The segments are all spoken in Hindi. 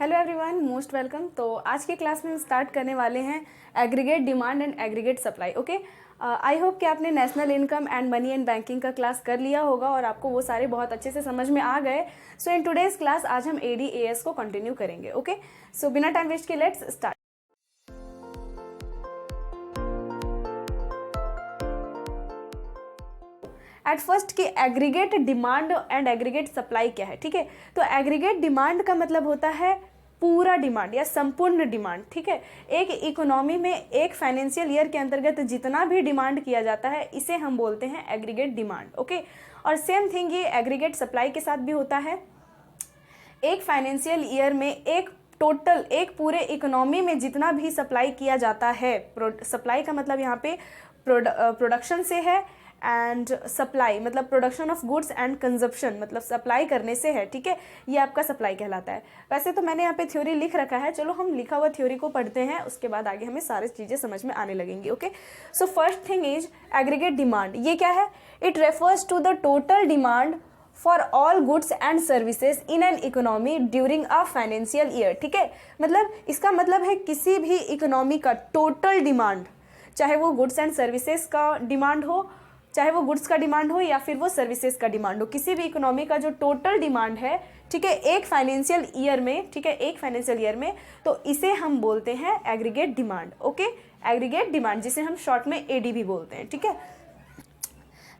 Hello everyone, most welcome. तो आज के क्लास में हम स्टार्ट करने वाले हैं aggregate demand and aggregate supply. Okay, I hope कि आपने national income and money and banking का क्लास कर लिया होगा और आपको वो सारे बहुत अच्छे से समझ में आ गए। सो इन टुडेज क्लास आज हम ADAS को कंटिन्यू करेंगे। ओके, सो बिना टाइम वेस्ट के लेट्स स्टार्ट। एट फर्स्ट कि aggregate demand and aggregate supply क्या है। ठीक है, तो एग्रीगेट डिमांड का मतलब होता है पूरा डिमांड या संपूर्ण डिमांड। ठीक है, एक इकोनॉमी में एक फाइनेंशियल ईयर के अंतर्गत जितना भी डिमांड किया जाता है इसे हम बोलते हैं एग्रीगेट डिमांड। ओके, और सेम थिंग ये एग्रीगेट सप्लाई के साथ भी होता है। एक फाइनेंशियल ईयर में एक टोटल एक पूरे इकोनॉमी में जितना भी सप्लाई किया जाता है, सप्लाई का मतलब यहाँ पे प्रोडक्शन से है एंड सप्लाई मतलब production of goods and consumption मतलब सप्लाई करने से है। ठीक है, ये आपका सप्लाई कहलाता है। वैसे तो मैंने यहाँ पे थ्योरी लिख रखा है, चलो हम लिखा हुआ थ्योरी को पढ़ते हैं, उसके बाद आगे हमें सारी चीज़ें समझ में आने लगेंगी। Okay, so first thing is aggregate demand. ये क्या है? It refers to the total demand for all goods and services in an economy during a financial year. ठीक है, मतलब इसका मतलब है किसी भी इकोनॉमी का टोटल डिमांड, चाहे वो गुड्स एंड सर्विसेज का डिमांड हो, चाहे वो गुड्स का डिमांड हो या फिर वो सर्विसेज का डिमांड हो, किसी भी इकोनॉमी का जो टोटल डिमांड है, ठीक है, एक फाइनेंशियल ईयर में, ठीक है, एक फाइनेंशियल ईयर में, तो इसे हम बोलते हैं aggregate demand. Okay, aggregate demand जिसे हम शॉर्ट में AD भी बोलते हैं। ठीक है,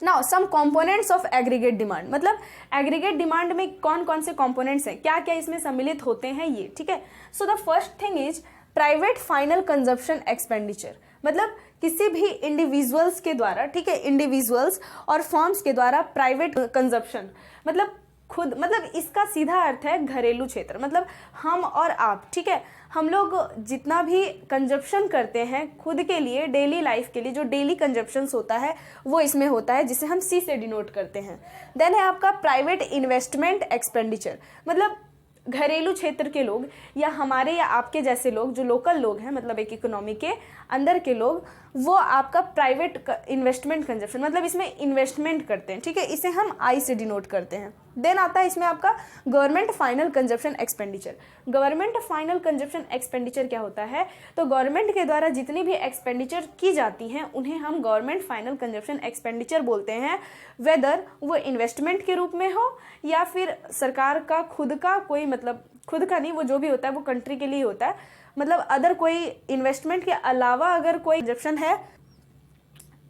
now some components of aggregate demand, मतलब एग्रीगेट डिमांड में कौन कौन से कंपोनेंट्स हैं, क्या क्या इसमें सम्मिलित होते हैं ये। ठीक है, so the first thing is private final consumption expenditure, मतलब किसी भी इंडिविजुअल्स के द्वारा, ठीक है, इंडिविजुअल्स और फर्म्स के द्वारा प्राइवेट कंजप्शन मतलब खुद, मतलब इसका सीधा अर्थ है घरेलू क्षेत्र, मतलब हम और आप। ठीक है, हम लोग जितना भी कंजप्शन करते हैं खुद के लिए, डेली लाइफ के लिए, जो डेली कंजप्शंस होता है वो इसमें होता है, जिसे हम C से डिनोट करते हैं। देन है आपका प्राइवेट इन्वेस्टमेंट एक्सपेंडिचर, मतलब घरेलू क्षेत्र के लोग या हमारे या आपके जैसे लोग जो लोकल लोग हैं, मतलब एक इकोनॉमी के अंदर के लोग, वो आपका प्राइवेट इन्वेस्टमेंट कंजप्शन मतलब इसमें इन्वेस्टमेंट करते हैं। ठीक है, इसे हम I से डिनोट करते हैं। देन आता है इसमें आपका government final consumption expenditure. Government final consumption expenditure क्या होता है? तो गवर्नमेंट के द्वारा जितनी भी एक्सपेंडिचर की जाती हैं उन्हें हम गवर्नमेंट फाइनल कंजप्शन एक्सपेंडिचर बोलते हैं, वेदर वो इन्वेस्टमेंट के रूप में हो या फिर सरकार का खुद का कोई, मतलब खुद का नहीं, वो जो भी होता है वो कंट्री के लिए होता है, मतलब अदर कोई इन्वेस्टमेंट के अलावा अगर कोई कंजप्शन है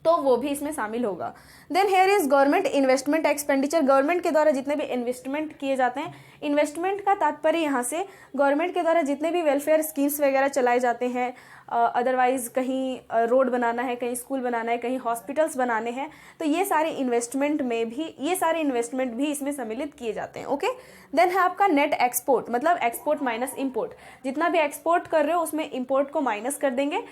तो वो भी इसमें शामिल होगा। Then here is government investment expenditure, government के द्वारा जितने भी इन्वेस्टमेंट किए जाते हैं, इन्वेस्टमेंट का तात्पर्य यहाँ से गवर्नमेंट के द्वारा जितने भी वेलफेयर स्कीम्स वगैरह चलाए जाते हैं, अदरवाइज कहीं रोड बनाना है, कहीं स्कूल बनाना है, कहीं हॉस्पिटल्स बनाने हैं, तो ये सारे इन्वेस्टमेंट भी इसमें सम्मिलित किए जाते हैं। ओके, देन है आपका नेट एक्सपोर्ट, मतलब एक्सपोर्ट माइनस इम्पोर्ट, जितना भी एक्सपोर्ट कर रहे हो उसमें इम्पोर्ट को माइनस कर देंगे,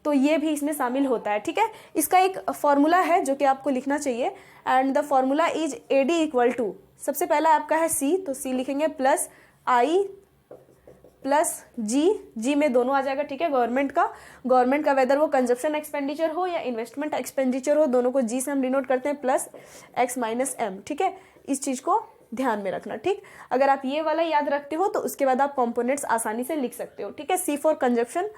तो ये भी इसमें शामिल होता है। ठीक है, इसका एक फॉर्मूला है जो कि आपको लिखना चाहिए, and the formula is AD equal to, सबसे पहला आपका है C, तो C लिखेंगे प्लस I प्लस G में दोनों आ जाएगा। ठीक है, गवर्नमेंट का वेदर वो कंजप्शन एक्सपेंडिचर हो या इन्वेस्टमेंट एक्सपेंडिचर हो, दोनों को G से हम डिनोट करते हैं, प्लस X माइनस M। ठीक है, इस चीज को ध्यान में रखना। ठीक, अगर आप ये वाला याद रखते हो तो उसके बाद आप कंपोनेंट्स आसानी से लिख सकते हो। ठीक है, C for consumption,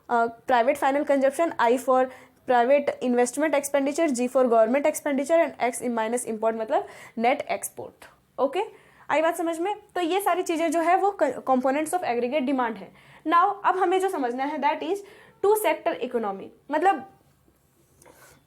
private final consumption, I for private investment expenditure, G for government expenditure and X minus import मतलब नेट एक्सपोर्ट। ओके, आई बात समझ में? तो ये सारी चीजें जो है वो कंपोनेंट्स ऑफ एग्रीगेट डिमांड है। नाउ अब हमें जो समझना है that is two sector economy, मतलब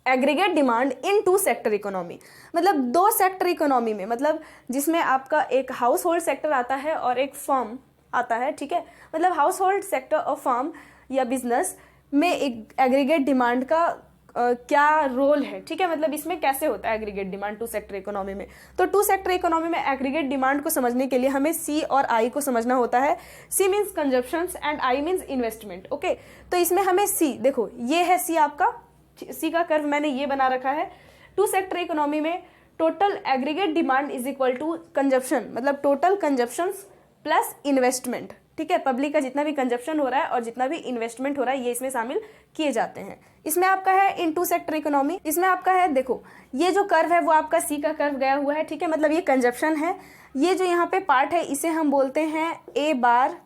aggregate demand in two sector economy, मतलब दो सेक्टर इकोनॉमी में, मतलब जिसमें आपका एक हाउस होल्ड सेक्टर आता है और एक फर्म आता है। ठीक है, मतलब हाउस होल्ड सेक्टर और फर्म या बिजनेस में एक एग्रीगेट डिमांड का क्या रोल है। ठीक है, मतलब इसमें कैसे होता है aggregate demand two sector economy में। तो टू सेक्टर इकोनॉमी में एग्रीगेट डिमांड को समझने के लिए हमें C और I को समझना होता है। C means consumptions and I means investment. Okay, तो इसमें हमें C, देखो ये है C आपका, C का कर्व मैंने ये बना रखा है। टू सेक्टर इकोनॉमी में total aggregate demand is equal to consumption, मतलब टोटल कंजप्शंस प्लस इन्वेस्टमेंट। ठीक है, पब्लिक का जितना भी कंजप्शन हो रहा है और जितना भी इन्वेस्टमेंट हो रहा है ये इसमें शामिल किए जाते हैं। इसमें आपका है इन टू सेक्टर इकोनॉमी, इसमें आपका है, देखो ये जो कर्व है वो आपका C का कर्व गया हुआ है। ठीक है, मतलब ये कंजप्शन है, ये जो यहाँ पे पार्ट है इसे हम बोलते हैं A बार।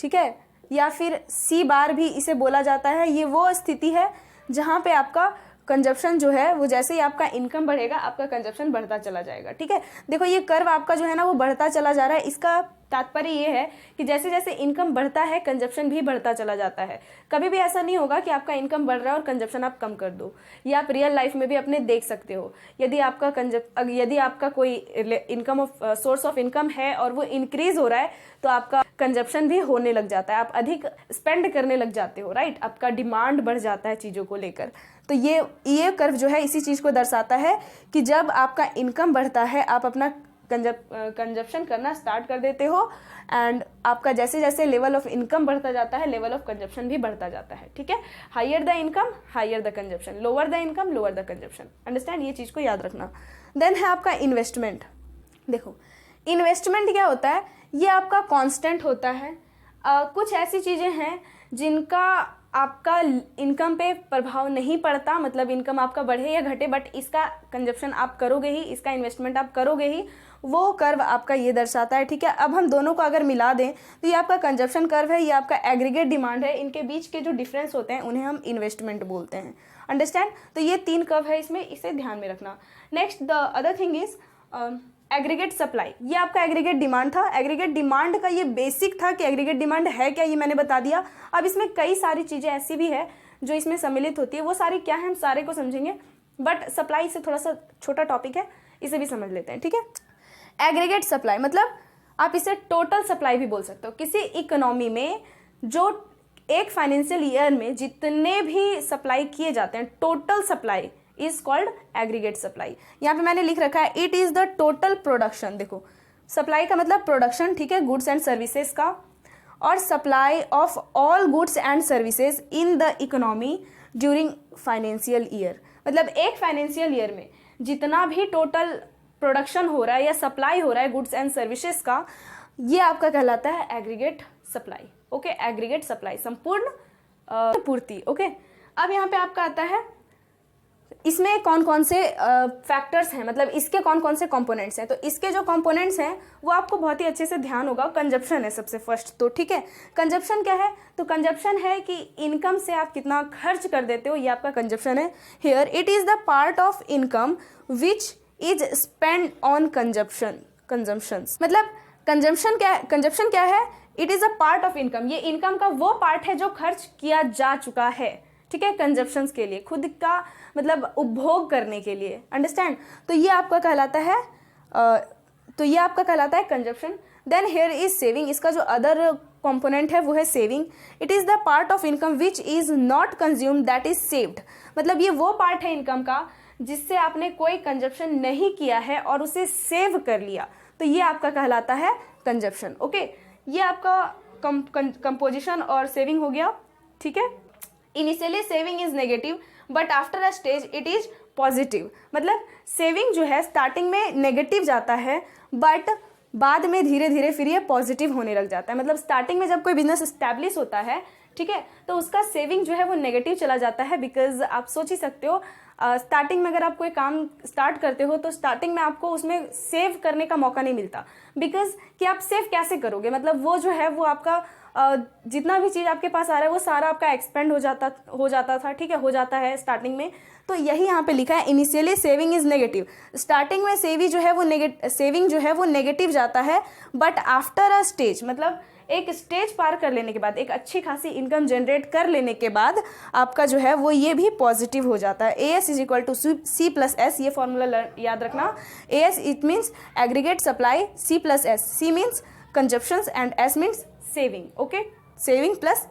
ठीक है, या फिर सी बार भी इसे बोला जाता है। ये वो स्थिति है जहाँ पे आपका कंजप्शन जो है वो जैसे ही आपका इनकम बढ़ेगा आपका कंजप्शन बढ़ता चला जाएगा। ठीक है, देखो ये कर्व आपका जो है ना वो बढ़ता चला जा रहा है। इसका तात्पर्य ये है कि जैसे जैसे इनकम बढ़ता है कंजप्शन भी बढ़ता चला जाता है। कभी भी ऐसा नहीं होगा कि आपका इनकम बढ़ रहा है और कंजप्शन आप कम कर दो। ये आप रियल लाइफ में भी अपने देख सकते हो। यदि आपका कोई income of source of income है और वो इंक्रीज हो रहा है तो आपका कंजप्शन भी होने लग जाता है, आप अधिक स्पेंड करने लग जाते हो, राइट। आपका डिमांड बढ़ जाता है चीज़ों को लेकर। तो ये कर्व जो है इसी चीज़ को दर्शाता है कि जब आपका इनकम बढ़ता है आप अपना कंजप्शन करना स्टार्ट कर देते हो, एंड आपका जैसे जैसे लेवल ऑफ इनकम बढ़ता जाता है लेवल ऑफ कंजप्शन भी बढ़ता जाता है। ठीक है, higher the income higher the consumption, lower the income lower the consumption. Understand, ये चीज़ को याद रखना। देन है आपका इन्वेस्टमेंट। देखो इन्वेस्टमेंट क्या होता है, ये आपका कांस्टेंट होता है। कुछ ऐसी चीज़ें हैं जिनका आपका इनकम पे प्रभाव नहीं पड़ता, मतलब इनकम आपका बढ़े या घटे, बट इसका कंजप्शन आप करोगे ही, इसका इन्वेस्टमेंट आप करोगे ही, वो कर्व आपका ये दर्शाता है। ठीक है, अब हम दोनों को अगर मिला दें तो ये आपका कंजप्शन कर्व है, ये आपका एग्रीगेट डिमांड है। इनके बीच के जो डिफरेंस होते हैं उन्हें हम इन्वेस्टमेंट बोलते हैं। अंडरस्टैंड, तो ये 3 कर्व है इसमें, इसे ध्यान में रखना। Next the other thing is aggregate supply. ये आपका एग्रीगेट डिमांड था। एग्रीगेट डिमांड का ये बेसिक था कि एग्रीगेट डिमांड है क्या, ये मैंने बता दिया। अब इसमें कई सारी चीज़ें ऐसी भी है जो इसमें सम्मिलित होती है, वो सारी क्या है हम सारे को समझेंगे, बट सप्लाई से थोड़ा सा छोटा टॉपिक है, इसे भी समझ लेते हैं। ठीक है, एग्रीगेट सप्लाई मतलब आप इसे टोटल सप्लाई भी बोल सकते हो। किसी इकोनॉमी में जो एक फाइनेंशियल ईयर में जितने भी सप्लाई किए जाते हैं, total supply is called aggregate supply. यहाँ पे मैंने लिख रखा है it is the total production. देखो सप्लाई का मतलब प्रोडक्शन, ठीक है, गुड्स एंड सर्विसेज का, और supply of all goods and services in the economy during financial year. मतलब एक फाइनेंशियल ईयर में जितना भी टोटल प्रोडक्शन हो रहा है या सप्लाई हो रहा है गुड्स एंड सर्विसेज का, ये आपका कहलाता है aggregate supply. Okay, aggregate supply, संपूर्ण पूर्ति। ओके, अब यहाँ पे आपका आता है इसमें कौन कौन से फैक्टर्स हैं, मतलब इसके कौन कौन से कंपोनेंट्स हैं। तो इसके जो कंपोनेंट्स हैं वो आपको बहुत ही अच्छे से ध्यान होगा। कंजप्शन है सबसे फर्स्ट तो, ठीक है। कंजप्शन क्या है, तो कंजप्शन है कि इनकम से आप कितना खर्च कर देते हो, ये आपका कंजप्शन है। Here it is the part of income which is spend on consumptions. मतलब कंजप्शन क्या है, it is a part of income. ये इनकम का वो पार्ट है जो खर्च किया जा चुका है, ठीक है, कंजप्शंस के लिए, खुद का मतलब उपभोग करने के लिए। अंडरस्टैंड, तो ये आपका कहलाता है consumption. Then here is saving. इसका जो अदर कंपोनेंट है वो है saving. It is the part of income which is not consumed that is saved. मतलब ये वो पार्ट है इनकम का जिससे आपने कोई कंजप्शन नहीं किया है और उसे सेव कर लिया, तो ये आपका कहलाता है कंजप्शन। ओके, ये आपका कंपोजिशन और सेविंग हो गया, ठीक है। Initially saving is negative but after a stage it is positive. मतलब सेविंग जो है स्टार्टिंग में नेगेटिव जाता है बट बाद में धीरे धीरे फिर ये पॉजिटिव होने लग जाता है। मतलब स्टार्टिंग में जब कोई बिजनेस स्टैब्लिश होता है, ठीक है, तो उसका सेविंग जो है वो नेगेटिव चला जाता है। बिकॉज आप सोच ही सकते हो स्टार्टिंग में अगर आप कोई काम स्टार्ट करते हो तो स्टार्टिंग में आपको उसमें सेव करने का मौका नहीं मिलता। बिकॉज कि आप सेव कैसे करोगे, मतलब वो जो है वो आपका जितना भी चीज़ आपके पास आ रहा है वो सारा आपका एक्सपेंड हो जाता था, ठीक है, हो जाता है स्टार्टिंग में। तो यही यहाँ पे लिखा है initially saving is negative. Starting में सेविंग जो है वो नेगेटिव जाता है बट आफ्टर अ स्टेज, मतलब एक स्टेज पार कर लेने के बाद, एक अच्छी खासी इनकम जनरेट कर लेने के बाद आपका जो है वो ये भी पॉजिटिव हो जाता है। AS is equal to C+S, ये फॉर्मूला याद रखना। AS it means aggregate supply, C+S, C means consumptions and S means saving. Okay, saving plus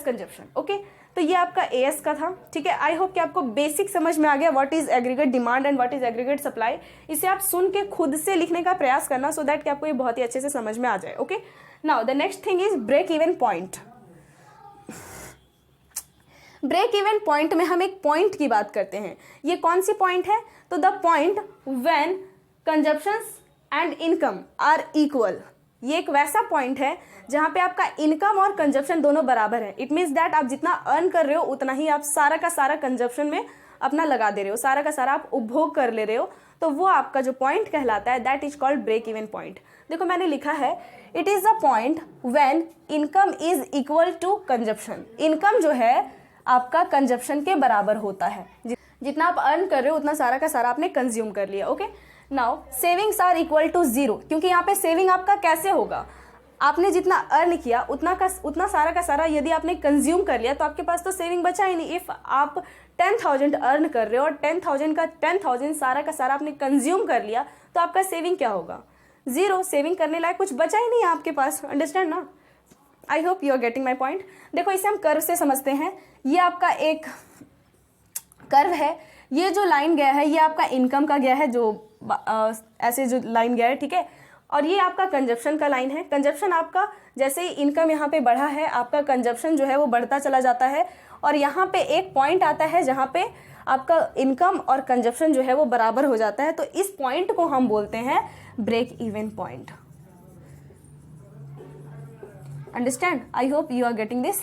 consumption. Okay, तो ये आपका AS का था, ठीक है। आई होप कि आपको बेसिक समझ में आ गया what is aggregate demand and what is aggregate supply. इसे आप सुन के खुद से लिखने का प्रयास करना सो दैट कि आपको ये बहुत ही अच्छे से समझ में आ जाए। Okay, now the next thing is break even point. Break even point में हम एक पॉइंट की बात करते हैं। ये कौन सी पॉइंट है, तो the point when consumptions and income are equal. ये एक वैसा पॉइंट है जहाँ पे आपका इनकम और कंजप्शन दोनों बराबर है। इट मीन्स दैट आप जितना अर्न कर रहे हो उतना ही आप सारा का सारा कंजप्शन में अपना लगा दे रहे हो, सारा का सारा आप उपभोग कर ले रहे हो, तो वो आपका जो पॉइंट कहलाता है that is called break even point. देखो मैंने लिखा है it is a point when income is equal to consumption. Income जो है आपका कंजप्शन के बराबर होता है, जितना आप अर्न कर रहे हो उतना सारा का सारा आपने कंज्यूम कर लिया। Okay, now savings are equal to zero, क्योंकि यहाँ पे सेविंग आपका कैसे होगा, आपने जितना अर्न किया उतना सारा का सारा यदि आपने कंज्यूम कर लिया तो आपके पास तो सेविंग बचा ही नहीं। इफ़ आप 10,000 अर्न कर रहे हो और 10,000 का 10,000 सारा का सारा आपने कंज्यूम कर लिया तो आपका सेविंग क्या होगा, जीरो। सेविंग करने लायक कुछ बचा ही नहीं है आपके पास। अंडरस्टैंड ना? I hope you are getting my point. देखो इसे हम कर्व से समझते हैं। ये आपका एक कर्व है, ये जो लाइन गया है ये आपका इनकम का गया है, जो ऐसे जो लाइन गया है, ठीक है। और ये आपका कंजप्शन का लाइन है। कंजप्शन आपका जैसे ही इनकम यहाँ पे बढ़ा है आपका कंजप्शन जो है वो बढ़ता चला जाता है, और यहाँ पे एक पॉइंट आता है जहाँ पे आपका इनकम और कंजप्शन जो है वो बराबर हो जाता है। तो इस पॉइंट को हम बोलते हैं break even point. Understand? I hope you are getting this.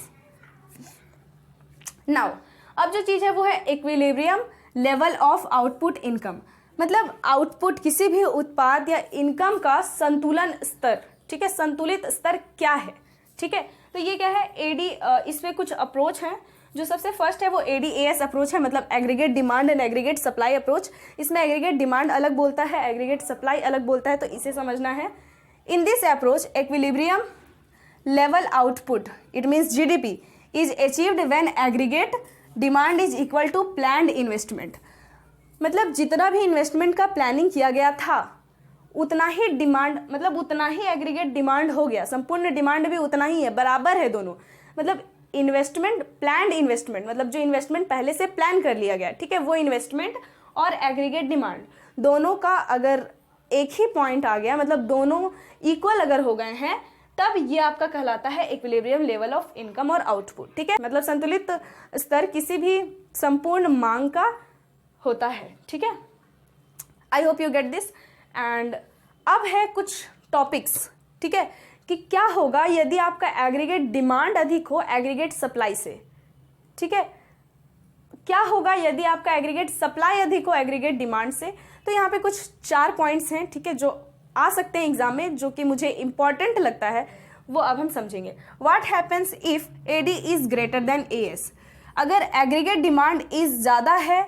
Now अब जो चीज़ है वो है equilibrium level of output income, मतलब आउटपुट किसी भी उत्पाद या इनकम का संतुलन स्तर, ठीक है। संतुलित स्तर क्या है, ठीक है। तो ये क्या है, एडी, इसमें कुछ अप्रोच हैं। जो सबसे फर्स्ट है वो एडीएएस अप्रोच है, मतलब aggregate demand and aggregate supply approach. इसमें एग्रीगेट डिमांड अलग बोलता है, एग्रीगेट सप्लाई अलग बोलता है, तो इसे समझना है। In this approach equilibrium level output, it means GDP, is achieved when aggregate demand is equal to planned investment. मतलब जितना भी इन्वेस्टमेंट का प्लानिंग किया गया था उतना ही डिमांड, मतलब उतना ही एग्रीगेट डिमांड हो गया, संपूर्ण डिमांड भी उतना ही है, बराबर है दोनों। मतलब इन्वेस्टमेंट, प्लान्ड इन्वेस्टमेंट, मतलब जो इन्वेस्टमेंट पहले से प्लान कर लिया गया, ठीक है, वो इन्वेस्टमेंट और एग्रीगेट डिमांड दोनों का अगर एक ही पॉइंट आ गया, मतलब दोनों इक्वल अगर हो गए हैं, तब ये आपका कहलाता है इक्विलिब्रियम लेवल ऑफ इनकम और आउटपुट, ठीक है। मतलब संतुलित स्तर किसी भी संपूर्ण मांग का होता है, ठीक है। आई hope you get this. And अब है कुछ टॉपिक्स, ठीक है, कि क्या होगा यदि आपका एग्रीगेट डिमांड अधिक हो एग्रीगेट सप्लाई से, ठीक है। क्या होगा यदि आपका एग्रीगेट सप्लाई अधिक हो एग्रीगेट डिमांड से। तो यहाँ पे कुछ 4 पॉइंट्स हैं, ठीक है, जो आ सकते हैं एग्जाम में, जो कि मुझे इंपॉर्टेंट लगता है, वो अब हम समझेंगे। What happens if AD is greater than AS. अगर एग्रीगेट डिमांड इज ज़्यादा है,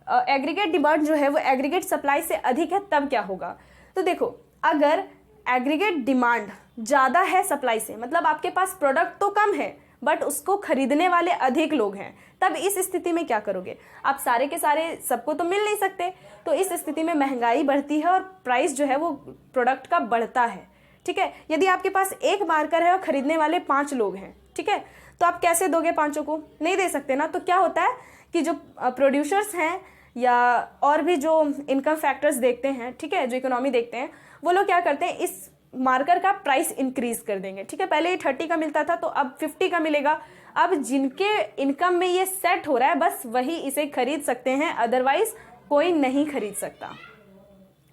एग्रीगेट डिमांड जो है वो एग्रीगेट सप्लाई से अधिक है, तब क्या होगा। तो देखो अगर एग्रीगेट डिमांड ज़्यादा है सप्लाई से, मतलब आपके पास प्रोडक्ट तो कम है बट उसको खरीदने वाले अधिक लोग हैं, तब इस स्थिति में क्या करोगे। आप सारे के सारे सबको तो मिल नहीं सकते, तो इस स्थिति में महंगाई बढ़ती है और प्राइस जो है वो प्रोडक्ट का बढ़ता है, ठीक है। यदि आपके पास एक मार्कर है और खरीदने वाले 5 लोग हैं, ठीक है, तो आप कैसे दोगे 5 को, नहीं दे सकते ना। तो क्या होता है कि जो प्रोड्यूसर्स हैं या और भी जो इनकम फैक्टर्स देखते हैं, ठीक है, जो इकोनॉमी देखते हैं, वो लोग क्या करते हैं, इस मार्कर का प्राइस इंक्रीज कर देंगे, ठीक है। पहले ये 30 का मिलता था तो अब 50 का मिलेगा। अब जिनके इनकम में ये सेट हो रहा है बस वही इसे खरीद सकते हैं, अदरवाइज कोई नहीं खरीद सकता,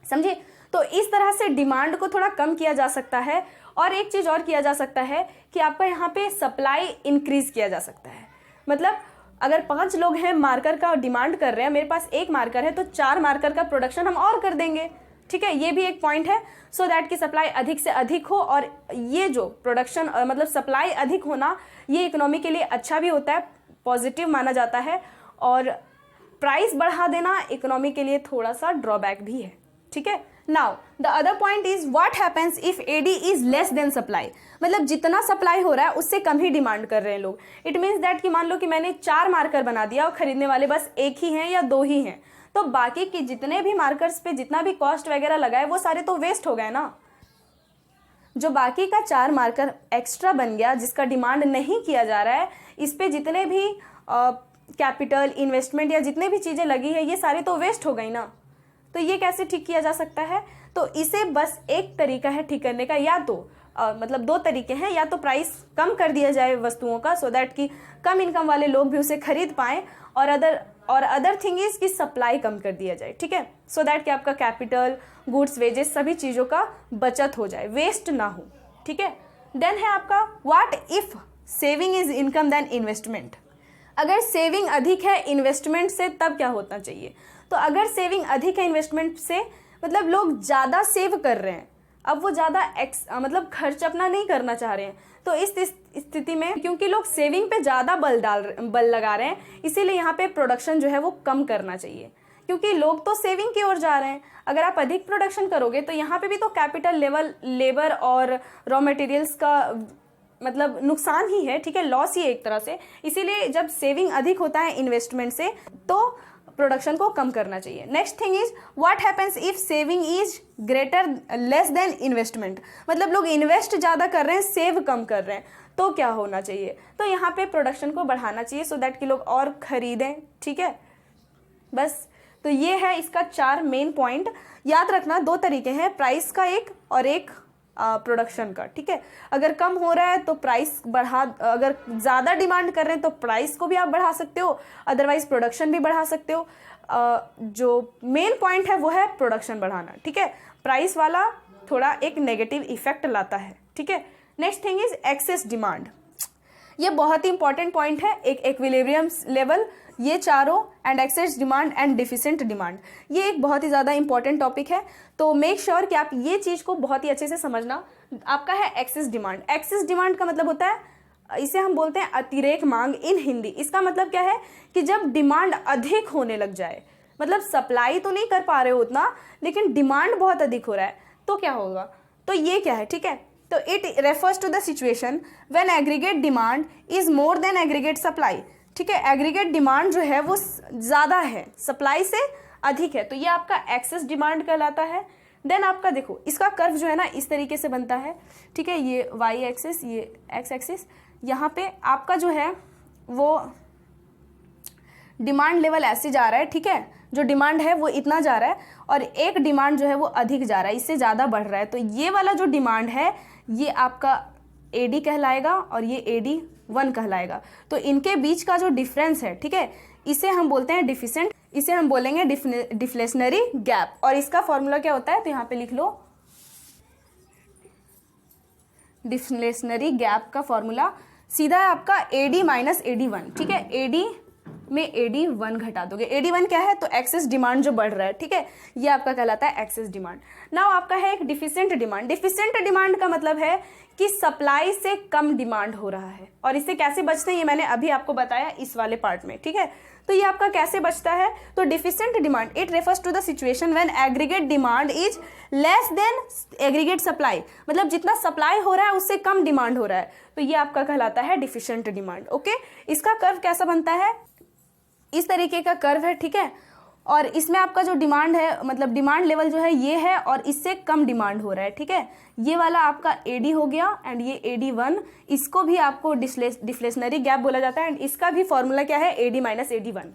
समझे। तो इस तरह से डिमांड को थोड़ा कम किया जा सकता है। और एक चीज़ और किया जा सकता है कि आपका यहाँ पे सप्लाई इंक्रीज किया जा सकता है। मतलब अगर 5 लोग हैं मार्कर का डिमांड कर रहे हैं, मेरे पास 1 मार्कर है, तो 4 मार्कर का प्रोडक्शन हम और कर देंगे, ठीक है। ये भी एक पॉइंट है, सो दैट की सप्लाई अधिक से अधिक हो। और ये जो प्रोडक्शन मतलब सप्लाई अधिक होना, ये इकोनॉमी के लिए अच्छा भी होता है, पॉजिटिव माना जाता है। और प्राइस बढ़ा देना इकोनॉमी के लिए थोड़ा सा ड्रॉबैक भी है, ठीक है। Now the other point is what happens if AD is less than supply. मतलब जितना सप्लाई हो रहा है उससे कम ही डिमांड कर रहे हैं लोग। इट मीन्स दैट कि मान लो कि मैंने 4 मार्कर बना दिया और खरीदने वाले बस 1 ही हैं या 2 ही हैं, तो बाकी के जितने भी मार्कर्स पे जितना भी कॉस्ट वगैरह लगाए वो सारे तो वेस्ट हो गए ना। जो बाकी का 4 मार्कर एक्स्ट्रा बन गया जिसका डिमांड नहीं किया जा रहा है, इस पे जितने भी कैपिटल इन्वेस्टमेंट या जितने भी चीज़ें लगी है ये सारी तो वेस्ट हो गई ना। तो ये कैसे ठीक किया जा सकता है। तो इसे बस एक तरीका है ठीक करने का, या तो मतलब 2 तरीके हैं, या तो प्राइस कम कर दिया जाए वस्तुओं का सो दैट कि कम इनकम वाले लोग भी उसे खरीद पाएँ, और अदर थिंग इज कि सप्लाई कम कर दिया जाए, ठीक है, सो दैट कि आपका कैपिटल गुड्स वेजेस सभी चीज़ों का बचत हो जाए, वेस्ट ना हो, ठीक है। देन है आपका what if saving is income then investment. अगर सेविंग अधिक है इन्वेस्टमेंट से तब क्या होना चाहिए? तो अगर सेविंग अधिक है इन्वेस्टमेंट से मतलब लोग ज़्यादा सेव कर रहे हैं, अब वो ज़्यादा मतलब खर्च अपना नहीं करना चाह रहे हैं, तो इस स्थिति में क्योंकि लोग सेविंग पे ज़्यादा बल लगा रहे हैं, इसीलिए यहाँ पे प्रोडक्शन जो है वो कम करना चाहिए, क्योंकि लोग तो सेविंग की ओर जा रहे हैं। अगर आप अधिक प्रोडक्शन करोगे तो यहाँ पे भी तो कैपिटल लेबर और रॉ मटेरियल्स का मतलब नुकसान ही है, ठीक है, लॉस ही है एक तरह से। इसीलिए जब सेविंग अधिक होता है इन्वेस्टमेंट से तो प्रोडक्शन को कम करना चाहिए। Next thing is what happens if saving is greater less than investment, मतलब लोग इन्वेस्ट ज़्यादा कर रहे हैं, सेव कम कर रहे हैं, तो क्या होना चाहिए? तो यहाँ पे प्रोडक्शन को बढ़ाना चाहिए सो दैट कि लोग और खरीदें, ठीक है। बस तो ये है इसका 4 मेन पॉइंट। याद रखना 2 तरीके हैं, प्राइस का एक और एक प्रोडक्शन का, ठीक है। अगर कम हो रहा है तो प्राइस बढ़ा, अगर ज़्यादा डिमांड कर रहे हैं तो प्राइस को भी आप बढ़ा सकते हो, अदरवाइज प्रोडक्शन भी बढ़ा सकते हो। जो मेन पॉइंट है वो है प्रोडक्शन बढ़ाना, ठीक है। प्राइस वाला थोड़ा एक नेगेटिव इफेक्ट लाता है, ठीक है। Next thing is excess demand, ये बहुत ही इंपॉर्टेंट पॉइंट है। एक इक्विलिब्रियम लेवल, ये चारों, and access demand and deficient demand, ये एक बहुत ही ज़्यादा इंपॉर्टेंट टॉपिक है। तो मेक श्योर कि आप ये चीज़ को बहुत ही अच्छे से समझना। आपका है एक्सेस डिमांड। एक्सेस डिमांड का मतलब होता है, इसे हम बोलते हैं अतिरेक मांग इन हिंदी। इसका मतलब क्या है कि जब डिमांड अधिक होने लग जाए, मतलब सप्लाई तो नहीं कर पा रहे हो उतना, लेकिन डिमांड बहुत अधिक हो रहा है, तो क्या होगा? तो ये क्या है, ठीक है। तो it refers to the situation when aggregate demand is more than aggregate supply, ठीक है। एग्रीगेट डिमांड जो है वो ज़्यादा है, सप्लाई से अधिक है, तो ये आपका एक्सेस डिमांड कहलाता है। देन आपका देखो इसका कर्व जो है ना इस तरीके से बनता है, ठीक है। ये वाई एक्सिस, ये एक्स एक्सिस, यहाँ पे आपका जो है वो डिमांड लेवल ऐसे जा रहा है, ठीक है। जो डिमांड है वो इतना जा रहा है और एक डिमांड जो है वो अधिक जा रहा है, इससे ज़्यादा बढ़ रहा है। तो ये वाला जो डिमांड है ये आपका एडी कहलाएगा और ये एडी 1 कहलाएगा। तो इनके बीच का जो डिफरेंस है, ठीक है, इसे हम बोलते हैं डिफिशिएंट, इसे हम बोलेंगे डिफ्लेशनरी गैप। और इसका फॉर्मूला क्या होता है, तो यहाँ पे लिख लो, डिफ्लेशनरी गैप का फॉर्मूला सीधा है आपका एडी माइनस एडी 1, ठीक है। एडी में एडी 1 घटा दोगे, एडी 1 क्या है, तो एक्सेस डिमांड जो बढ़ रहा है, ठीक है, ये आपका कहलाता है एक्सेस डिमांड। नाउ आपका है एक डिफिशिएंट डिमांड। डिफिशिएंट डिमांड का मतलब है कि सप्लाई से कम डिमांड हो रहा है, और इससे कैसे बचते हैं ये मैंने अभी आपको बताया इस वाले पार्ट में, ठीक है। तो ये आपका कैसे बचता है, तो deficient demand it refers to the situation when aggregate demand is less than aggregate supply, मतलब जितना सप्लाई हो रहा है उससे कम डिमांड हो रहा है, तो ये आपका कहलाता है डिफिशिएंट डिमांड। ओके, इसका कर्व कैसा बनता है, इस तरीके का कर्व है, ठीक है। और इसमें आपका जो डिमांड है, मतलब डिमांड लेवल जो है ये है और इससे कम डिमांड हो रहा है, ठीक है। ये वाला आपका एडी हो गया एंड ये एडी 1, इसको भी आपको डिफ्लेशनरी गैप बोला जाता है। एंड इसका भी फॉर्मूला क्या है, एडी माइनस एडी 1,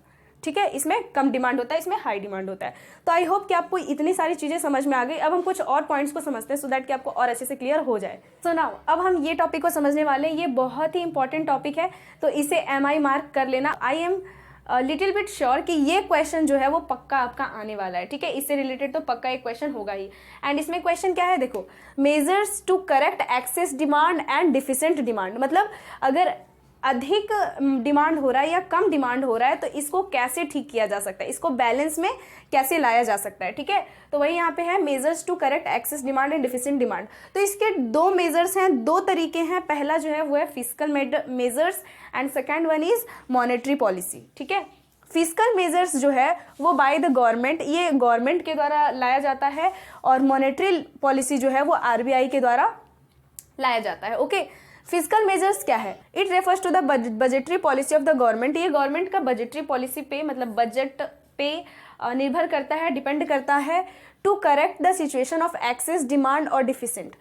ठीक है। इसमें कम डिमांड होता है, इसमें हाई डिमांड होता है। तो आई होप कि आपको इतनी सारी चीज़ें समझ में आ गई। अब हम कुछ और पॉइंट्स को समझते हैं सो दैट कि आपको और अच्छे से क्लियर हो जाए। सो नाउ अब हम ये टॉपिक को समझने वाले हैं, ये बहुत ही इंपॉर्टेंट टॉपिक है, तो इसे MI मार्क कर लेना। I am little bit sure कि ये क्वेश्चन जो है वो पक्का आपका आने वाला है, ठीक है। इससे रिलेटेड तो पक्का एक क्वेश्चन होगा ही। एंड इसमें क्वेश्चन क्या है, देखो, measures to correct excess demand and deficient demand, मतलब अगर अधिक डिमांड हो रहा है या कम डिमांड हो रहा है तो इसको कैसे ठीक किया जा सकता है, इसको बैलेंस में कैसे लाया जा सकता है, ठीक है। तो वही यहाँ पे है measures to correct excess demand and deficient demand. तो इसके 2 मेजर्स हैं, 2 तरीके हैं। पहला जो है वो है fiscal measures and second one is monetary policy, ठीक है। फिस्कल मेजर्स जो है वो बाय द गवर्नमेंट, ये गवर्नमेंट के द्वारा लाया जाता है, और मॉनेटरी पॉलिसी जो है वो RBI के द्वारा लाया जाता है। ओके, फिस्कल मेजर्स क्या है, it refers to the budgetary policy of the government. ये गवर्नमेंट का बजटरी पॉलिसी पे, मतलब बजट पे निर्भर करता है, डिपेंड करता है, to correct the situation of excess demand और डिफिशिएंट,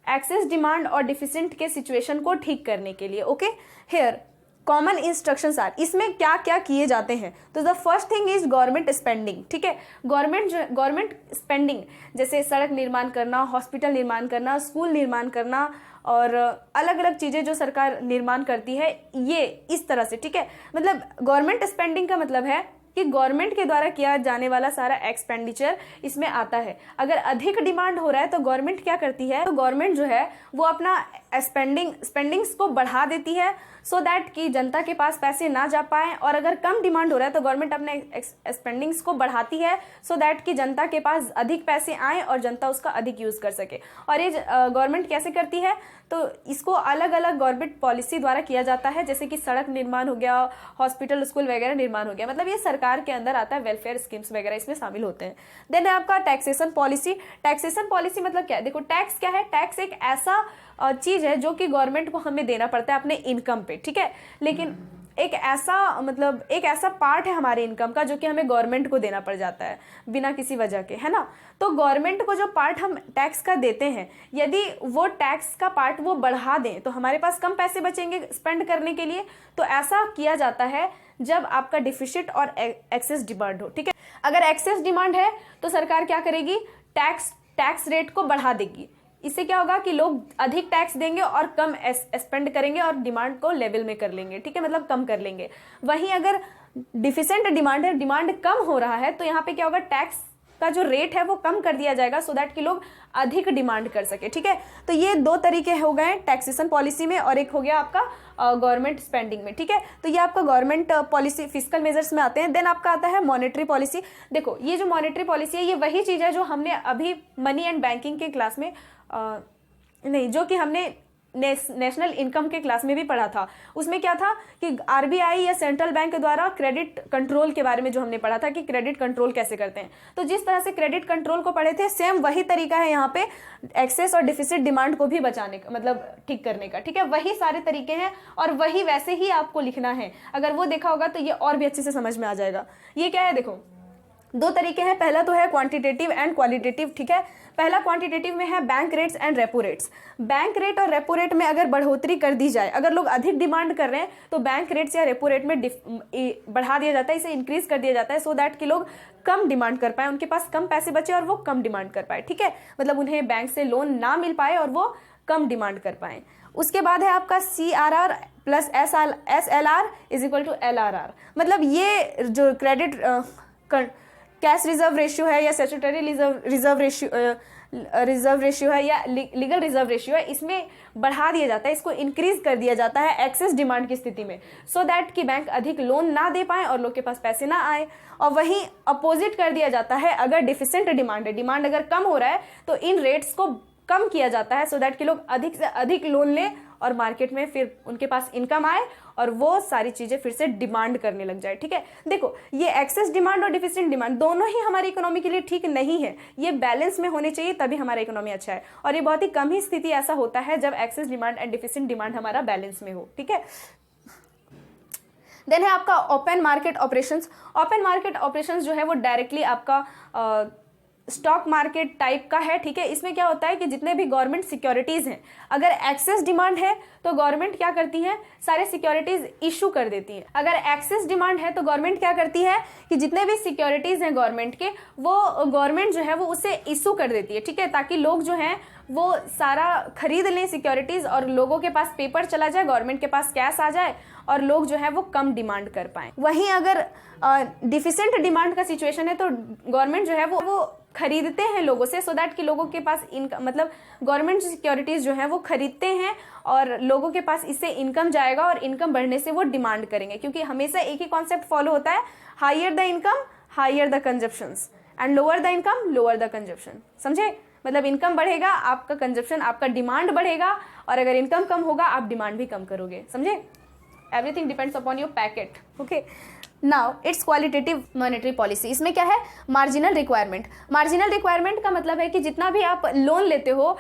एक्सेस डिमांड और डिफिशिएंट के सिचुएशन को ठीक करने के लिए। Okay, here common instructions are, इसमें क्या क्या किए जाते हैं। तो the first thing is government spending, ठीक है। गवर्नमेंट स्पेंडिंग जैसे सड़क निर्माण करना, हॉस्पिटल निर्माण करना, स्कूल निर्माण करना और अलग अलग चीज़ें जो सरकार निर्माण करती है, ये इस तरह से, ठीक है। मतलब गवर्नमेंट स्पेंडिंग का मतलब है कि गवर्नमेंट के द्वारा किया जाने वाला सारा एक्सपेंडिचर इसमें आता है। अगर अधिक डिमांड हो रहा है तो गवर्नमेंट क्या करती है, तो गवर्नमेंट जो है वो अपना स्पेंडिंग्स को बढ़ा देती है सो दैट कि जनता के पास पैसे ना जा पाए, और अगर कम डिमांड हो रहा है तो गवर्नमेंट अपने स्पेंडिंग्स को बढ़ाती है सो दैट कि जनता के पास अधिक पैसे आए और जनता उसका अधिक यूज़ कर सके। और ये गवर्नमेंट कैसे करती है, तो इसको अलग अलग गवर्नमेंट पॉलिसी द्वारा किया जाता है, जैसे कि सड़क निर्माण हो गया, हॉस्पिटल स्कूल वगैरह निर्माण हो गया, मतलब ये सरकार के अंदर आता है, वेलफेयर स्कीम्स वगैरह इसमें शामिल होते हैं। देन है आपका टैक्सेशन पॉलिसी। टैक्सेशन पॉलिसी मतलब क्या है, देखो टैक्स क्या है, टैक्स एक ऐसा चीज है जो कि गवर्नमेंट को हमें देना पड़ता है अपने इनकम पे, ठीक है, लेकिन एक ऐसा पार्ट है हमारे इनकम का जो कि हमें गवर्नमेंट को देना पड़ जाता है बिना किसी वजह के, है ना। तो गवर्नमेंट को जो पार्ट हम टैक्स का देते हैं, यदि वो टैक्स का पार्ट वो बढ़ा दें तो हमारे पास कम पैसे बचेंगे स्पेंड करने के लिए। तो ऐसा किया जाता है जब आपका डिफिसिट और एक्सेस डिमांड हो, ठीक है। अगर एक्सेस डिमांड है तो सरकार क्या करेगी, टैक्स रेट को बढ़ा देगी। इससे क्या होगा कि लोग अधिक टैक्स देंगे और कम स्पेंड करेंगे और डिमांड को लेवल में कर लेंगे, ठीक है, मतलब कम कर लेंगे। वहीं अगर डिफिसेंट डिमांड है, डिमांड कम हो रहा है, तो यहाँ पे क्या होगा, टैक्स का जो रेट है वो कम कर दिया जाएगा सो दैट कि लोग अधिक डिमांड कर सके, ठीक है। तो ये दो तरीके हो गए टैक्सेशन पॉलिसी में, और एक हो गया आपका गवर्नमेंट स्पेंडिंग में, ठीक है। तो ये आपका गवर्नमेंट पॉलिसी फिस्कल मेजर्स में आते हैं। देन आपका आता है मॉनेटरी पॉलिसी। देखो ये जो मॉनेटरी पॉलिसी है ये वही चीज़ है जो हमने अभी मनी एंड बैंकिंग के क्लास में नहीं, जो कि हमने नेशनल इनकम के क्लास में भी पढ़ा था। उसमें क्या था कि आरबीआई या सेंट्रल बैंक के द्वारा क्रेडिट कंट्रोल के बारे में जो हमने पढ़ा था कि क्रेडिट कंट्रोल कैसे करते हैं। तो जिस तरह से क्रेडिट कंट्रोल को पढ़े थे, सेम वही तरीका है यहाँ पे एक्सेस और डिफिसिट डिमांड को भी बचाने का, मतलब ठीक करने का, ठीक है। वही सारे तरीके हैं और वही वैसे ही आपको लिखना है। अगर वो देखा होगा तो ये और भी अच्छे से समझ में आ जाएगा। ये क्या है, देखो दो तरीके हैं, पहला तो है क्वांटिटेटिव एंड क्वालिटेटिव, ठीक है। पहला क्वांटिटेटिव में है bank rates and repo rates. Bank rate और रेपो रेट में अगर बढ़ोतरी कर दी जाए, अगर लोग अधिक डिमांड कर रहे हैं तो बैंक रेट्स या रेपो रेट में बढ़ा दिया जाता है, इसे इंक्रीज कर दिया जाता है सो दैट कि लोग कम डिमांड कर पाए, उनके पास कम पैसे बचे और वो कम डिमांड कर पाए, ठीक है, मतलब उन्हें बैंक से लोन ना मिल पाए और वो कम डिमांड कर पाए। उसके बाद है आपका CRR plus SLR is equal to LRR। मतलब ये जो क्रेडिट कैश रिजर्व रेशियो है या स्टैट्यूटरी रिजर्व रेशियो है या लीगल रिजर्व रेशियो है, इसमें बढ़ा दिया जाता है, इसको इंक्रीज कर दिया जाता है एक्सेस डिमांड की स्थिति में सो दैट कि बैंक अधिक लोन ना दे पाए और लोग के पास पैसे ना आए। और वहीं अपोजिट कर दिया जाता है अगर डिफिसेंट डिमांड है, डिमांड अगर कम हो रहा है तो इन रेट्स को कम किया जाता है सो दैट कि लोग अधिक से अधिक लोन लें और मार्केट में फिर उनके पास इनकम आए और वो सारी चीजें फिर से डिमांड करने लग जाए, ठीक है। देखो ये एक्सेस डिमांड और डिफिसिएंट डिमांड दोनों ही हमारी इकोनॉमी के लिए ठीक नहीं है, ये बैलेंस में होने चाहिए तभी हमारा इकोनॉमी अच्छा है। और ये बहुत ही कम ही स्थिति ऐसा होता है जब एक्सेस डिमांड एंड डिफिसिएंट डिमांड हमारा बैलेंस में हो, ठीक है। देन है आपका open market operations. Open market operations जो है वो डायरेक्टली आपका स्टॉक मार्केट टाइप का है, ठीक है। इसमें क्या होता है कि जितने भी गवर्नमेंट सिक्योरिटीज हैं, अगर एक्सेस डिमांड है तो गवर्नमेंट क्या करती है, सारे सिक्योरिटीज इशू कर देती है। अगर एक्सेस डिमांड है तो गवर्नमेंट क्या करती है कि जितने भी सिक्योरिटीज हैं गवर्नमेंट के, वो गवर्नमेंट जो है वो उसे इशू कर देती है, ठीक है, ताकि लोग जो हैं वो सारा खरीद लें सिक्योरिटीज और लोगों के पास पेपर चला जाए, गवर्नमेंट के पास कैश आ जाए और लोग जो है वो कम डिमांड कर पाए। वहीं अगर डिफिसेंट डिमांड का सिचुएशन है तो गवर्नमेंट जो है वो खरीदते हैं लोगों से सो दैट कि लोगों के पास इनकम, मतलब गवर्नमेंट सिक्योरिटीज जो है वो खरीदते हैं और लोगों के पास इससे इनकम जाएगा और इनकम बढ़ने से वो डिमांड करेंगे, क्योंकि हमेशा एक ही कॉन्सेप्ट फॉलो होता है, higher the income higher the consumptions and lower the income lower the consumption. समझे, मतलब इनकम बढ़ेगा आपका कंजप्शन, आपका डिमांड बढ़ेगा, और अगर इनकम कम होगा आप डिमांड भी कम करोगे। समझे, everything depends upon your packet, okay. Now it's qualitative monetary policy. इसमें क्या है, मार्जिनल रिक्वायरमेंट। मार्जिनल रिक्वायरमेंट का मतलब है कि जितना भी आप लोन लेते हो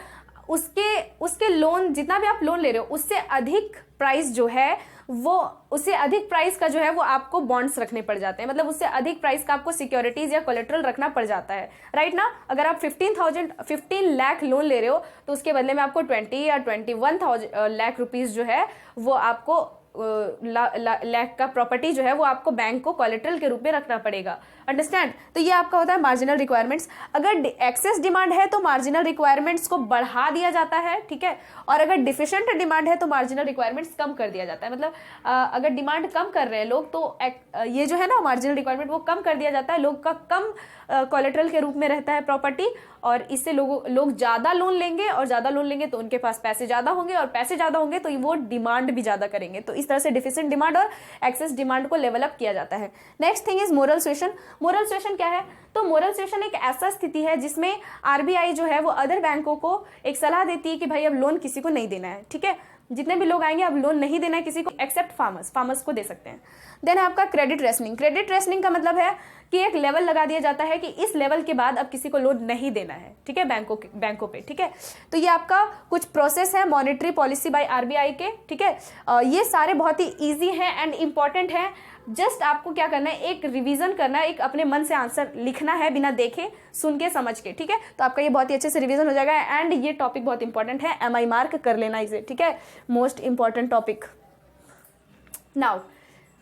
उसके लोन, जितना भी आप लोन ले रहे हो उससे अधिक प्राइस जो है वो, उससे अधिक प्राइस का जो है वो आपको बॉन्ड्स रखने पड़ जाते हैं, मतलब उससे अधिक प्राइस का आपको सिक्योरिटीज या कोलेट्रल रखना पड़ जाता है, राइट ना। अगर आप 15 लाख लोन ले रहे हो तो उसके बदले में आपको 20 या 21 लाख रुपीज जो है वो आपको लाख का प्रॉपर्टी जो है वो आपको बैंक को कोलेटरल के रूप में रखना पड़ेगा। अंडरस्टैंड? तो ये आपका होता है मार्जिनल रिक्वायरमेंट्स। अगर एक्सेस डिमांड है तो मार्जिनल रिक्वायरमेंट्स को बढ़ा दिया जाता है, ठीक है, और अगर डिफिशिएंट डिमांड है तो मार्जिनल रिक्वायरमेंट्स कम कर दिया जाता है। मतलब अगर डिमांड कम कर रहे हैं लोग तो ये जो है ना मार्जिनल रिक्वायरमेंट वो कम कर दिया जाता है, लोग का कम कोलेटरल के रूप में रहता है प्रॉपर्टी, और इससे लोग ज़्यादा लोन लेंगे, और ज़्यादा लोन लेंगे तो उनके पास पैसे ज़्यादा होंगे, और पैसे ज़्यादा होंगे तो वो डिमांड भी ज़्यादा करेंगे। तो इस तरह से डिफिशिएंट डिमांड और एक्सेस डिमांड को लेवल अप किया जाता है। Next thing is moral suasion. Moral suasion क्या है? तो मोरल सुएशन एक ऐसा स्थिति है जिसमें आरबीआई जो है वो अदर बैंकों को एक सलाह देती है कि भाई अब लोन किसी को नहीं देना है, ठीक है, जितने भी लोग आएंगे अब लोन नहीं देना है किसी को एक्सेप्ट फार्मर्स को दे सकते हैं। देन आपका क्रेडिट रेशनिंग। क्रेडिट रेशनिंग का मतलब है कि एक लेवल लगा दिया जाता है कि इस लेवल के बाद अब किसी को लोन नहीं देना है, ठीक है, बैंकों पे, ठीक है। तो ये आपका कुछ प्रोसेस है मॉनेटरी पॉलिसी बाय आरबीआई के, ठीक है। ये सारे बहुत ही ईजी हैं एंड इंपॉर्टेंट हैं। जस्ट आपको क्या करना है, एक रिवीजन करना है, एक अपने मन से आंसर लिखना है बिना देखे सुन के समझ के, ठीक है। तो आपका ये बहुत ही अच्छे से रिवीजन हो जाएगा एंड ये टॉपिक बहुत इंपॉर्टेंट है, MI मार्क कर लेना इसे, ठीक है, मोस्ट इंपॉर्टेंट टॉपिक। नाउ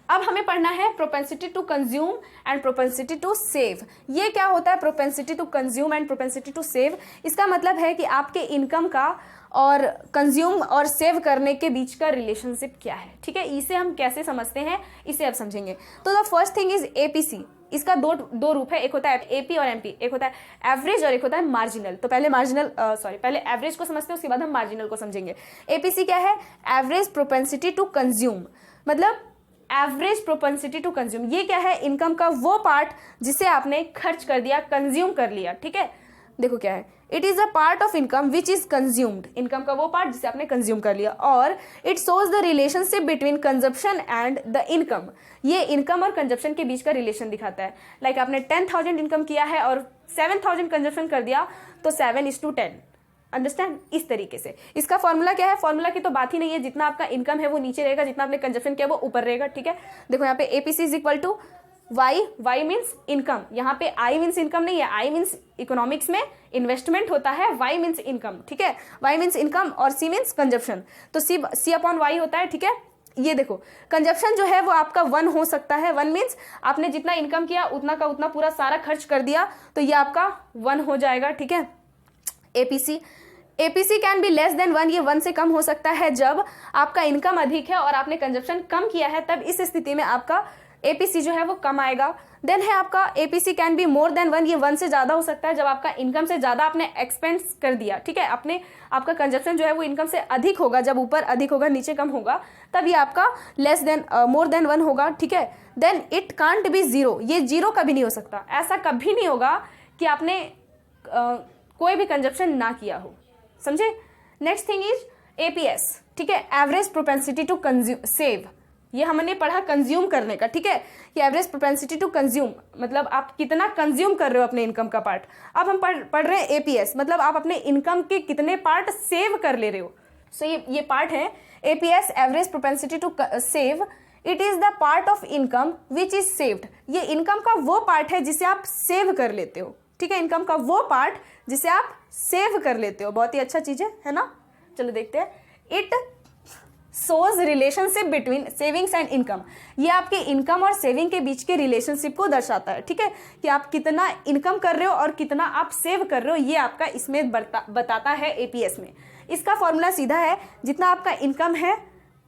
अब हमें पढ़ना है propensity to consume and propensity to save. ये क्या होता है propensity to consume and propensity to save? इसका मतलब है कि आपके इनकम का और कंज्यूम और सेव करने के बीच का रिलेशनशिप क्या है, ठीक है। इसे हम कैसे समझते हैं इसे अब समझेंगे। तो the first thing is APC. इसका दो रूप है, एक होता है एपी और एमपी, एक होता है एवरेज और एक होता है मार्जिनल। तो पहले एवरेज को समझते हैं, उसके बाद हम मार्जिनल को समझेंगे। एपीसी क्या है? एवरेज प्रोपेंसिटी टू कंज्यूम, मतलब एवरेज प्रोपेंसिटी टू कंज्यूम। ये क्या है? इनकम का वो पार्ट जिसे आपने खर्च कर दिया, कंज्यूम कर लिया, ठीक है। देखो क्या है, it is a part of income which is consumed. Income का वो पार्ट जिसे आपने कंज्यूम कर लिया, और it shows the relationship between consumption and the income. ये इनकम और कंजप्शन के बीच का रिलेशन दिखाता है। लाइक आपने 10,000 इनकम किया है और 7,000 कंजप्शन कर दिया, तो 7:10। अंडरस्टैंड? इस तरीके से इसका फॉर्मूला क्या है? फॉर्मूला की तो बात ही नहीं है, जितना आपका इनकम है वो नीचे रहेगा, जितना आपने कंजप्शन किया वो ऊपर रहेगा, ठीक है। देखो यहाँ पे APC is equal to Y means income. यहाँ पे आई मीन्स इनकम नहीं है, आई मीन्स इकोनॉमिक्स में इन्वेस्टमेंट होता है, वाई मीन्स इनकम, ठीक है। वाई मीन्स इनकम और सी मीन्स कंजप्शन। तो सी अपॉन वाई होता है, ठीक है। ये देखो कंजप्शन जो है वो आपका 1 हो सकता है। 1 मीन्स आपने जितना इनकम किया उतना का उतना पूरा सारा खर्च कर दिया, तो ये आपका 1 हो जाएगा, ठीक है। APC can be less than 1। ये 1 से कम हो सकता है जब आपका इनकम अधिक है और आपने कंजप्शन कम किया है, तब इस स्थिति में आपका एपीसी जो है वो कम आएगा। देन है आपका APC can be more than 1। ये 1 से ज्यादा हो सकता है जब आपका इनकम से ज्यादा आपने एक्सपेंस कर दिया, ठीक है। आपका कंजप्शन जो है वो इनकम से अधिक होगा, जब ऊपर अधिक होगा नीचे कम होगा, तब ये आपका मोर देन 1 होगा, ठीक है। Then it can't be 0। ये 0 कभी नहीं हो सकता। ऐसा कभी नहीं होगा कि आपने कोई भी कंजप्शन ना किया हो, समझे। नेक्स्ट थिंग इज एपीएस, ठीक है, एवरेज प्रोपेंसिटी टू सेव। ये हमने पढ़ा कंज्यूम करने का, ठीक है। ये एवरेज प्रोपेंसिटी टू कंज्यूम मतलब आप कितना कंज्यूम कर रहे हो अपने इनकम का पार्ट। अब हम पढ़ रहे हैं एपीएस, मतलब आप अपने इनकम के कितने पार्ट सेव कर ले रहे हो। सो ये पार्ट है APS, average propensity to save. It is the part of income which is saved. ये इनकम का वो पार्ट है जिसे आप सेव कर लेते हो, ठीक है। इनकम का वो पार्ट जिसे आप सेव कर लेते हो। बहुत ही अच्छा चीज है ना। चलो देखते हैं। It shows relationship between savings and income. ये आपके इनकम और सेविंग के बीच के रिलेशनशिप को दर्शाता है, ठीक है, कि आप कितना इनकम कर रहे हो और कितना आप सेव कर रहे हो, ये आपका इसमें बताता है एपीएस में। इसका फॉर्मूला सीधा है, जितना आपका इनकम है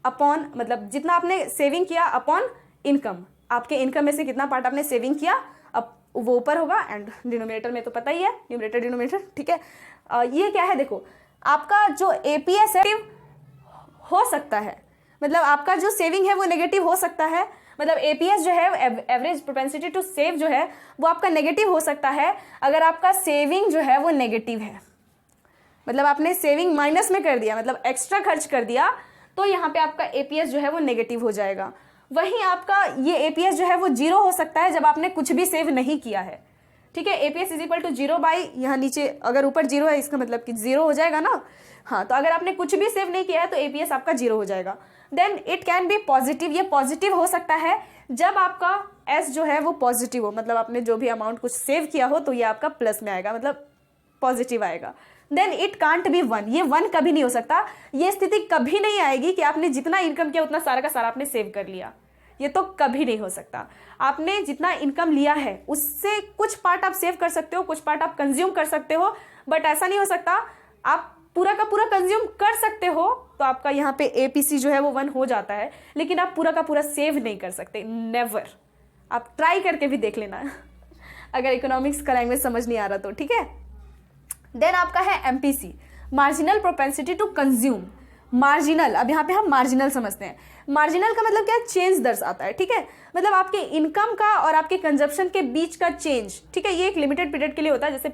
अपॉन, मतलब जितना आपने सेविंग किया अपॉन इनकम। आपके इनकम में से कितना पार्ट आपने सेविंग किया, अब वो ऊपर होगा, एंड डिनोमिनेटर में तो पता ही है, न्यूमरेटर डिनोमिनेटर, ठीक है। ये क्या है, देखो आपका जो एपीएस है हो सकता है, मतलब आपका जो सेविंग है वो नेगेटिव हो सकता है। मतलब एपीएस जो है, एवरेज प्रोपेंसिटी टू सेव जो है, वो आपका नेगेटिव हो सकता है अगर आपका सेविंग जो है वो नेगेटिव है। मतलब आपने सेविंग माइनस में कर दिया, मतलब एक्स्ट्रा खर्च कर दिया, तो यहाँ पे आपका एपीएस जो है वो नेगेटिव हो जाएगा। वहीं आपका ये एपीएस जो है वो 0 हो सकता है जब आपने कुछ भी सेव नहीं किया है, ठीक है। APS is equal to 0 by, यहाँ नीचे अगर ऊपर 0 है इसका मतलब कि 0 हो जाएगा ना। हाँ, तो अगर आपने कुछ भी सेव नहीं किया है तो एपीएस आपका 0 हो जाएगा। Then it can be positive. ये पॉजिटिव हो सकता है जब आपका एस जो है वो पॉजिटिव हो, मतलब आपने जो भी अमाउंट कुछ सेव किया हो तो ये आपका प्लस में आएगा, मतलब पॉजिटिव आएगा। देन इट कांट बी 1, ये 1 कभी नहीं हो सकता। ये स्थिति कभी नहीं आएगी कि आपने जितना इनकम किया उतना सारा का सारा आपने सेव कर लिया, ये तो कभी नहीं हो सकता। आपने जितना इनकम लिया है उससे कुछ पार्ट आप सेव कर सकते हो, कुछ पार्ट आप कंज्यूम कर सकते हो, बट ऐसा नहीं हो सकता आप पूरा का पूरा कंज्यूम कर सकते हो तो आपका यहाँ पे एपीसी जो है वो 1 हो जाता है, लेकिन आप पूरा का पूरा सेव नहीं कर सकते, नेवर। आप ट्राई करके भी देख लेना अगर इकोनॉमिक्स का लैंग्वेज समझ नहीं आ रहा तो, ठीक है। देन आपका है MPC, marginal propensity to consume. Marginal, अब यहाँ पे हम मार्जिनल समझते हैं। मार्जिनल का मतलब क्या, चेंज दर्शाता है, ठीक है। मतलब आपके इनकम का और आपके कंजप्शन के बीच का चेंज, ठीक है। ये एक लिमिटेड पीरियड के लिए होता है, जैसे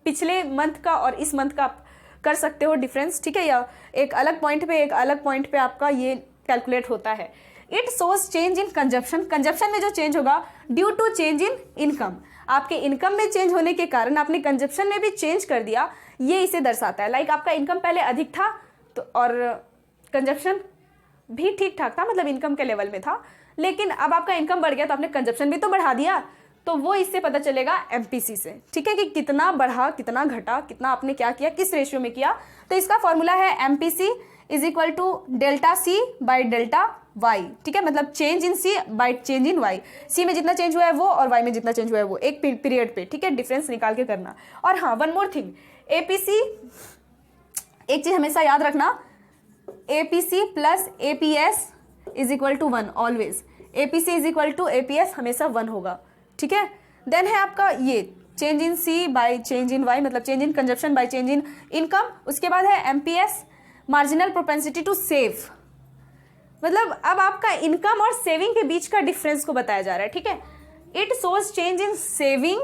पिछले मंथ का और इस मंथ का आप कर सकते हो डिफरेंस, ठीक है, या एक अलग पॉइंट पे आपका ये कैलकुलेट होता है। It shows change in consumption, consumption में जो चेंज होगा due to change in income, आपके इनकम में चेंज होने के कारण आपने कंजप्शन में भी चेंज कर दिया, ये इसे दर्शाता है। लाइक आपका इनकम पहले अधिक था तो और कंजप्शन भी ठीक ठाक था, मतलब इनकम के लेवल में था, लेकिन अब आपका इनकम बढ़ गया तो आपने कंजप्शन भी तो बढ़ा दिया, तो वो इससे पता चलेगा एमपीसी से, ठीक है, कि कितना बढ़ा, कितना घटा, कितना आपने क्या किया, किस रेशियो में किया। तो इसका फॉर्मूला है MPC is equal to delta C by delta Y, ठीक है, मतलब change in C by change in Y. C में जितना चेंज हुआ है वो और वाई में जितना चेंज हुआ है वो, एक पीरियड पे, ठीक है, डिफरेंस निकाल के करना। और हाँ, वन मोर थिंग, एपीसी, एक चीज हमेशा याद रखना, APC plus APS is equal to 1 always, APC is equal to APS हमेशा 1 होगा, ठीक है। देन है आपका ये change in C by change in Y, मतलब change in consumption by change in income. उसके बाद है MPS, marginal propensity to save, मतलब अब आपका इनकम और सेविंग के बीच का डिफरेंस को बताया जा रहा है, ठीक है। It shows change in saving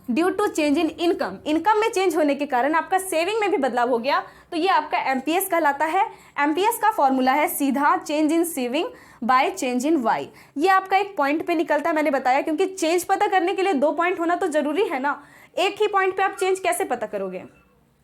due to change in income, income में चेंज होने के कारण आपका सेविंग में भी बदलाव हो गया, तो ये आपका एमपीएस कहलाता है। एमपीएस का फॉर्मूला है सीधा change in saving by change in Y. ये आपका एक पॉइंट पे निकलता है, मैंने बताया, क्योंकि चेंज पता करने के लिए 2 पॉइंट होना तो जरूरी है ना। एक ही पॉइंट पे आप चेंज कैसे पता करोगे,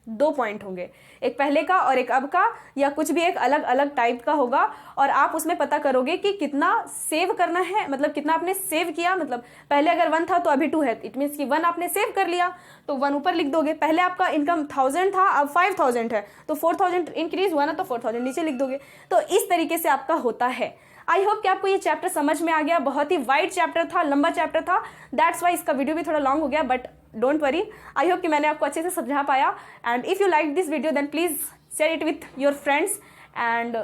2 पॉइंट होंगे, एक पहले का और एक अब का, या कुछ भी एक अलग अलग टाइप का होगा, और आप उसमें पता करोगे कि कितना सेव करना है, मतलब कितना आपने सेव किया। मतलब पहले अगर 1 था तो अभी 2 है, इट मीन्स कि 1 आपने सेव कर लिया तो 1 ऊपर लिख दोगे। पहले आपका इनकम 1000 था, अब 5000 है, तो 4000 इंक्रीज हुआ ना, तो 4000 नीचे लिख दोगे। तो इस तरीके से आपका होता है। आई होप कि आपको ये चैप्टर समझ में आ गया। बहुत ही वाइड चैप्टर था, लंबा चैप्टर था, दैट्स वाई इसका वीडियो भी थोड़ा लॉन्ग हो गया, but don't worry, I hope कि मैंने आपको अच्छे से समझा पाया। And if you like this video then please share it with your friends and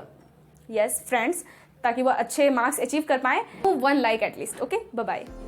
yes friends, ताकि वो अच्छे मार्क्स अचीव कर पाए। 1 like at least, okay, bye bye.